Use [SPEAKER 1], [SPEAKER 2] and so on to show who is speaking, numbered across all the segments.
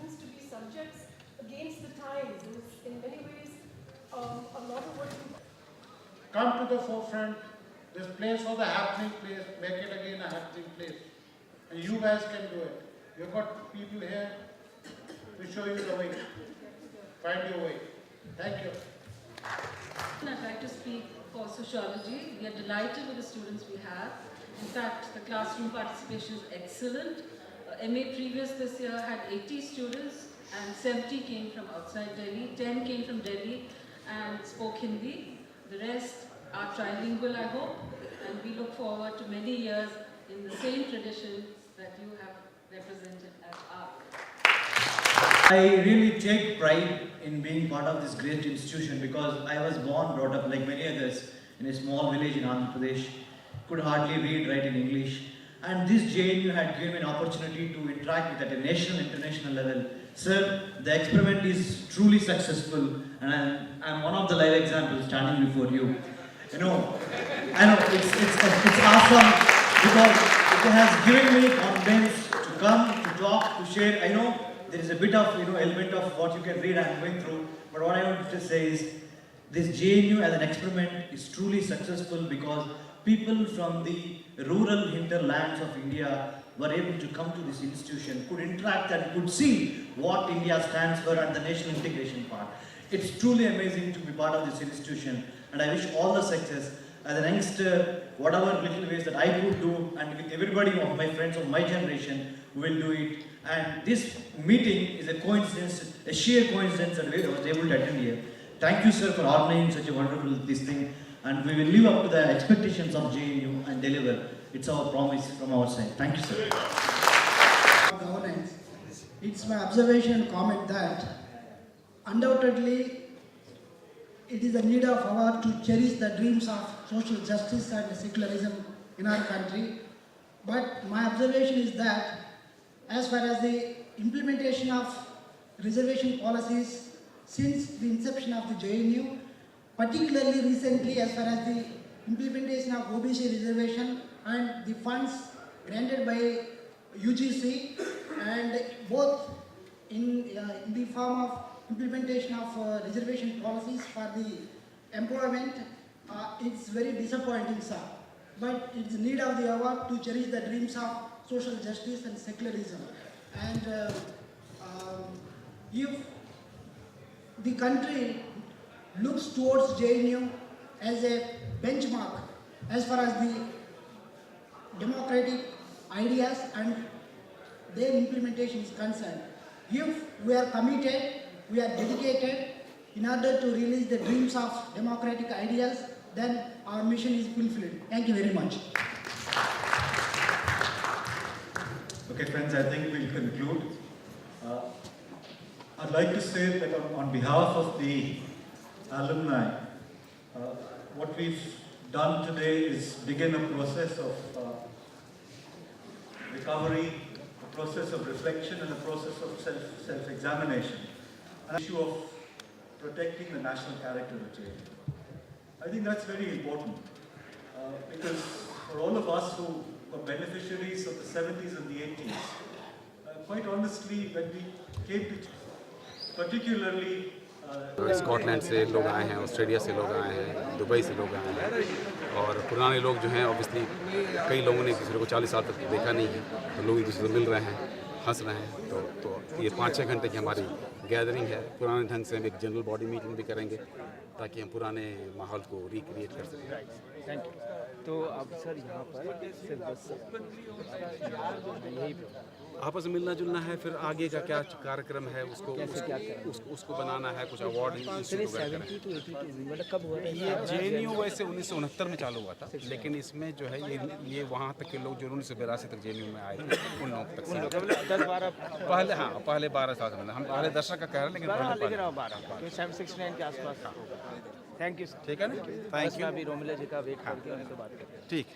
[SPEAKER 1] students to be subjects against the times. And it's in many ways a lot of what you
[SPEAKER 2] come to the forefront. This place was a happening place. Make it again a happening place. And you guys can do it. You've got people here to show you the way. Find your way. Thank you.
[SPEAKER 3] I'd like to speak for sociology. We are delighted with the students we have. In fact, the classroom participation is excellent. MA previous this year had 80 students and 70 came from outside Delhi, 10 came from Delhi and spoke Hindi. The rest are trilingual, I hope, and we look forward to many years in the same tradition that you have represented as ARC.
[SPEAKER 4] I really take pride in being part of this great institution because I was born, brought up like many others in a small village in Andhra Pradesh, could hardly read, write in English, and this JNU had given me an opportunity to interact with at a national, international level. Sir, the experiment is truly successful and I'm one of the live examples standing before you. I know it's awesome because it has given me confidence to come, to talk, to share. I know there is a bit of element of what you can read I'm going through, but what I want to say is this JNU as an experiment is truly successful because people from the rural hinterlands of India were able to come to this institution, could interact and could see what India stands for and the national integration part. It's truly amazing to be part of this institution and I wish all the success. As an youngster, whatever little ways that I could do and with everybody of my friends of my generation will do it. And this meeting is a coincidence, a sheer coincidence that I was able to attend here. Thank you, sir, for organizing such a wonderful this thing. And we will live up to the expectations of JNU and deliver. It's our promise from our side. Thank you, sir.
[SPEAKER 5] Governance. It's my observation and comment that undoubtedly it is the need of our to cherish the dreams of social justice and secularism in our country. But my observation is that as far as the implementation of reservation policies since the inception of the JNU, particularly recently as far as the implementation of OBC reservation and the funds granted by UGC and both in the form of implementation of reservation policies for the employment, it's very disappointing, sir. But it's need of the hour to cherish the dreams of social justice and secularism. And if the country looks towards JNU as a benchmark as far as the democratic ideas and their implementation is concerned, if we are committed, we are dedicated in order to release the dreams of democratic ideals, then our mission is fulfilled. Thank you very much.
[SPEAKER 6] Okay, friends, I think we'll conclude. I'd like to say that on behalf of the alumni, what we've done today is begin a process of recovery, a process of reflection, and a process of self-examination. An issue of protecting the national character of JNU. I think that's very important because for all of us who were beneficiaries of the 70s and the 80s, quite honestly, when we came to, particularly
[SPEAKER 7] Scotland से लोग आए हैं, Australia से लोग आए हैं, Dubai से लोग आए हैं और पुराने लोग जो हैं ऑब्वियसली कई लोगों ने एक दूसरे को 40 साल तक देखा नहीं है, तो लोग एक दूसरे से मिल रहे हैं, हंस रहे हैं। तो ये 5-6 घंटे की हमारी गैदरिंग है। पुराने ढंग से हम एक जनरल बॉडी मीटिंग भी करेंगे ताकि हम पुराने माहौल को रिक्रिएट कर सकें।
[SPEAKER 8] Thank you. तो अब सर यहाँ पर सिर्फ बस यही
[SPEAKER 7] आपस में मिलना जुलना है, फिर आगे का क्या कार्यक्रम है उसको बनाना है, कुछ अवार्ड
[SPEAKER 8] मतलब कब हुआ था
[SPEAKER 7] ये JNU वैसे 1969 में चालू हुआ था, लेकिन इसमें जो है ये वहाँ तक के लोग जो 1982 तक JNU में आए थे उन लोग तक
[SPEAKER 8] 10-12
[SPEAKER 7] पहले, हाँ पहले 12 साल में, हम पहले दशक का कह रहे हैं लेकिन
[SPEAKER 8] 769 के आसपास। Thank you.
[SPEAKER 7] ठीक है ना, थैंक यू।
[SPEAKER 8] अभी रोमिला जी का वेट करके उनसे बात करते हैं।
[SPEAKER 7] ठीक,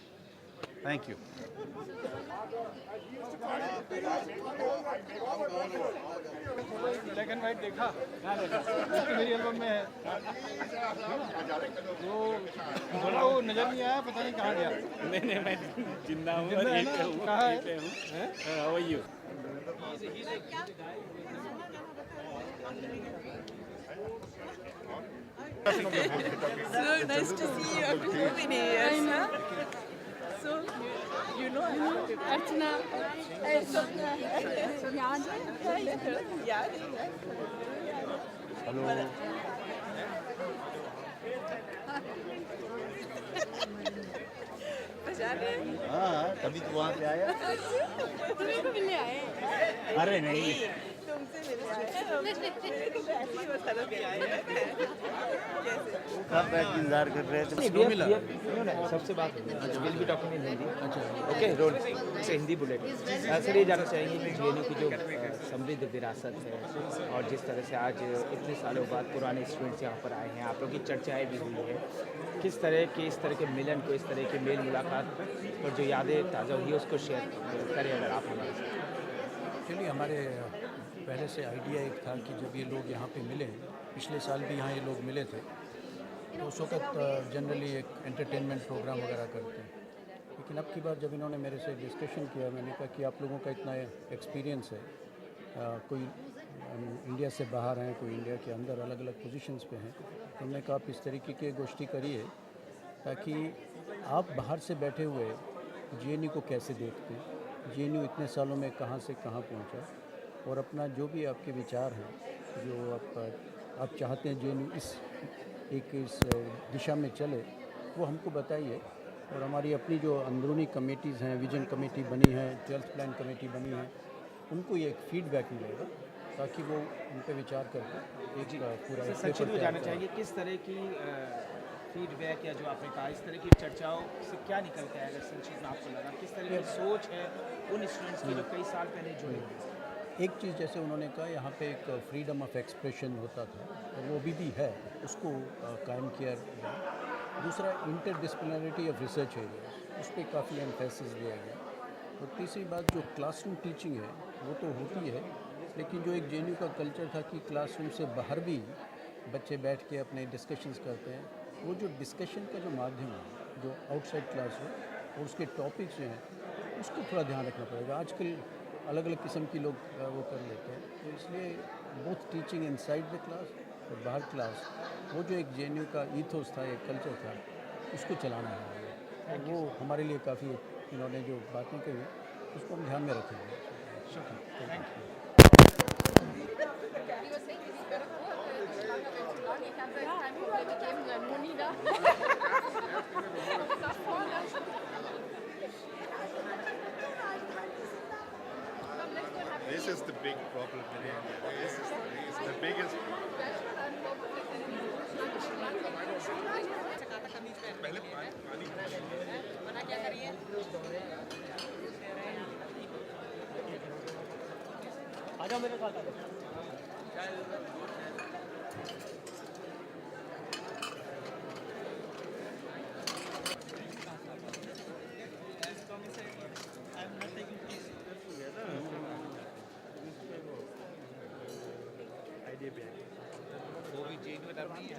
[SPEAKER 7] thank you.
[SPEAKER 8] Black and white देखा मेरी एल्बम में है, वो थोड़ा वो नजर नहीं आया, पता नहीं कहाँ गया। मैं जिंदा हूँ, कहाँ है?
[SPEAKER 9] So nice to see you after so many years. Huh? So, you know, Archana. Yeah. Hello.
[SPEAKER 10] हाँ तभी तो वहाँ पे आया।
[SPEAKER 9] तुम्हें को मिलने आए?
[SPEAKER 10] अरे नहीं
[SPEAKER 9] तुमसे मिलने आए।
[SPEAKER 10] कब बैठ के इंतजार कर रहे थे।
[SPEAKER 8] सबसे बात will be talking in Hindi. Okay role से हिंदी बुलेट सर, ये जानना चाहेंगे कि जेएनयू की जो समृद्ध विरासत है और जिस तरह से आज इतने सालों बाद पुराने स्टूडेंट्स यहाँ पर आए हैं, आप लोग की चर्चाएँ भी हुई है, किस तरह के इस तरह के मिलन को, इस तरह के मेल मुलाकात पर जो यादें ताज़ा हुई है उसको शेयर करें अगर आप हमारे साथ।
[SPEAKER 11] एक्चुअली हमारे पहले से आइडिया एक था कि जब ये लोग यहाँ पे मिले, पिछले साल भी यहाँ ये लोग मिले थे, तो उस वक्त जनरली एक एंटरटेनमेंट प्रोग्राम वगैरह करते हैं। लेकिन अब की बार जब इन्होंने मेरे से डिस्कशन किया, मैंने कहा कि आप लोगों का इतना एक्सपीरियंस है, कोई इंडिया से बाहर हैं, कोई इंडिया के अंदर अलग अलग पोजीशंस पे हैं, तो हमने कहा आप इस तरीके की गोष्ठी करिए ताकि आप बाहर से बैठे हुए जेएनयू को कैसे देखते हैं, जेएनयू इतने सालों में कहाँ से कहाँ पहुँचा, और अपना जो भी आपके विचार हैं, जो आप चाहते हैं जेएनयू इस दिशा में चले, वो हमको बताइए। और हमारी अपनी जो अंदरूनी कमेटीज़ हैं, विजन कमेटी बनी है, 12th प्लान कमेटी बनी है, उनको ये एक फीडबैक मिलेगा ताकि वो उन पर विचार करके एक पूरा
[SPEAKER 8] संक्षिप्त में जानना चाहिए किस तरह की फीडबैक या जो आपने कहा इस तरह की चर्चाओं से क्या निकलता है, अगर संक्षिप्त में आपको लगा किस तरह की सोच है उन स्टूडेंट्स की जो कई साल पहले जुड़े थे।
[SPEAKER 11] एक चीज़ जैसे उन्होंने कहा यहाँ पे एक फ्रीडम ऑफ एक्सप्रेशन होता था, और वो भी है, उसको कायम किया गया। दूसरा इंटरडिसिप्लिनरिटी ऑफ रिसर्च एरिया, उस पर काफ़ी एम्फेसिस दिया गया। और तीसरी बात जो क्लासरूम टीचिंग है वो तो होती है, लेकिन जो एक जेएनयू का कल्चर था कि क्लासरूम से बाहर भी बच्चे बैठ के अपने डिस्कशंस करते हैं, वो जो डिस्कशन का जो माध्यम है, जो आउटसाइड क्लासरूम और उसके टॉपिक्स जो हैं, उसको थोड़ा ध्यान रखना पड़ेगा। आजकल अलग अलग किस्म की लोग वो कर लेते हैं, तो इसलिए both teaching inside the class और बाहर क्लास, वो जो एक जेएनयू का ईथोस था, एक कल्चर था, उसको चलाना है। वो हमारे लिए काफ़ी इन्होंने जो बातें कही उसको हम ध्यान में रखेंगे।
[SPEAKER 12] This is the big problem in India. This is the biggest. पहले पानी मना क्या करिए?
[SPEAKER 8] आ जाओ मेरे साथ।
[SPEAKER 12] वो भी जेएनयू नहीं है।